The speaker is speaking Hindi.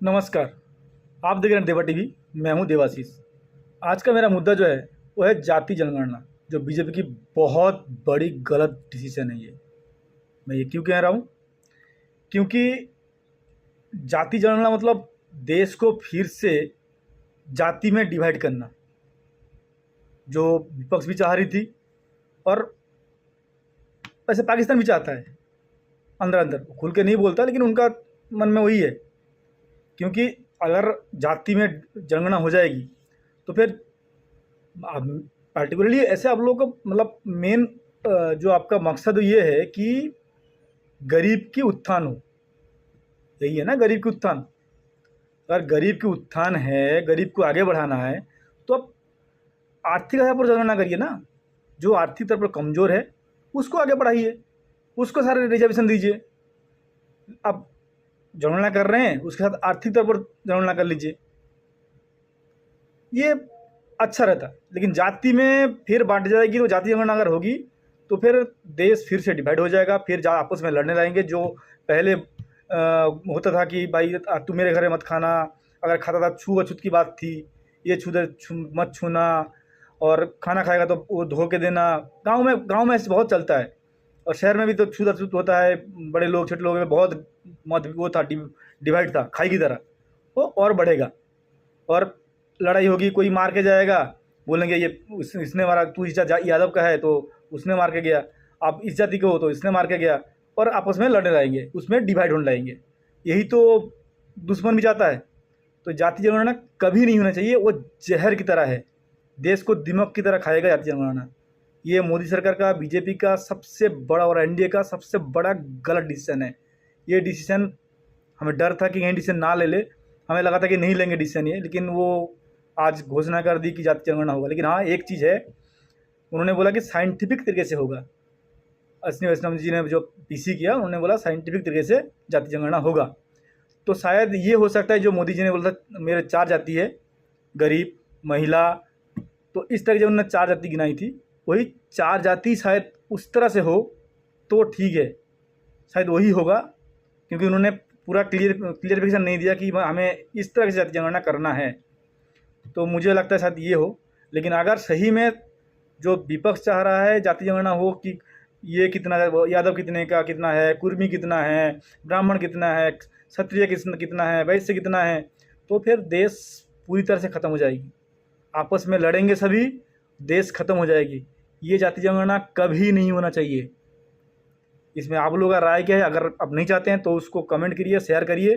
नमस्कार। आप देख रहे हैं देवा टीवी। मैं हूं देवाशीष। आज का मेरा मुद्दा जो है वो है जाति जनगणना, जो बीजेपी की बहुत बड़ी गलत डिसीजन है। ये मैं ये क्यों कह रहा हूं? क्योंकि जाति जनगणना मतलब देश को फिर से जाति में डिवाइड करना, जो विपक्ष भी चाह रही थी और वैसे पाकिस्तान भी चाहता है। अंदर अंदर खुल के नहीं बोलता, लेकिन उनका मन में वही है। क्योंकि अगर जाति में जनगणना हो जाएगी तो फिर पार्टिकुलरली ऐसे आप लोगों को मतलब मेन जो आपका मकसद ये है कि गरीब की उत्थान हो। यही है ना, गरीब की उत्थान। अगर गरीब की उत्थान है, गरीब को आगे बढ़ाना है, तो आप आर्थिक आधार पर जनगणना करिए ना। जो आर्थिक तौर पर कमज़ोर है उसको आगे बढ़ाइए, उसको सारे रिजर्वेशन दीजिए। आप जनगणना कर रहे हैं, उसके साथ आर्थिक तौर पर जनगणना कर लीजिए, ये अच्छा रहता। लेकिन जाति में फिर बांट जाएगी, तो जाति जनगणना अगर होगी तो फिर देश फिर से डिवाइड हो जाएगा। फिर आपस में लड़ने लगेंगे। जो पहले होता था कि भाई तू मेरे घर में मत खाना, अगर खाता था छूआछूत की बात थी, ये मत छूना, और खाना खाएगा तो वो धो के देना। गांव में ऐसे बहुत चलता है, और शहर में भी तो छूत होता है। बड़े लोग छोटे लोग में बहुत मत वो था, डिवाइड था खाई की तरह। वो और बढ़ेगा और लड़ाई होगी। कोई मार के जाएगा, बोलेंगे ये इसने मारा, तू इस यादव का है तो उसने मार के गया, आप इस जाति के हो तो इसने मार के गया, और आपस में लड़ने लगेंगे, उसमें डिवाइड होने लगेंगे। यही तो दुश्मन भी चाहता है। तो जाति जनगणना कभी नहीं होना चाहिए, वो जहर की तरह है, देश को दिमक की तरह खाएगा जाति जनगणना। ये मोदी सरकार का, बीजेपी का सबसे बड़ा और एनडीए का सबसे बड़ा गलत डिसीजन है। ये डिसीजन हमें डर था कि कहीं डिसीजन ना ले ले, हमें लगा था कि नहीं लेंगे डिसीजन ये, लेकिन वो आज घोषणा कर दी कि जाति जनगणना होगा। लेकिन हाँ, एक चीज़ है, उन्होंने बोला कि साइंटिफिक तरीके से होगा। अश्विनी वैष्णव जी ने जो पीसी किया, उन्होंने बोला साइंटिफिक तरीके से जाति जनगणना होगा। तो शायद ये हो सकता है जो मोदी जी ने बोला था मेरे 4 जाति है, गरीब, महिला, तो इस तरह जब उन्होंने 4 जाति गिनाई थी, वही 4 जाति शायद उस तरह से हो तो ठीक है, शायद वही होगा। क्योंकि उन्होंने पूरा क्लियरिफिकेशन नहीं दिया कि हमें इस तरह से जाति जनगणना करना है। तो मुझे लगता है शायद ये हो। लेकिन अगर सही में जो विपक्ष चाह रहा है जाति जनगणना हो कि ये कितना है, यादव कितने का कितना है, कुर्मी कितना है, ब्राह्मण कितना है, क्षत्रिय कितना है, वैश्य कितना है, तो फिर देश पूरी तरह से ख़त्म हो जाएगी। आपस में लड़ेंगे सभी, देश ख़त्म हो जाएगी। ये जाति जनगणना कभी नहीं होना चाहिए। इसमें आप लोगों का राय क्या है? अगर आप नहीं चाहते हैं तो उसको कमेंट करिए, शेयर करिए।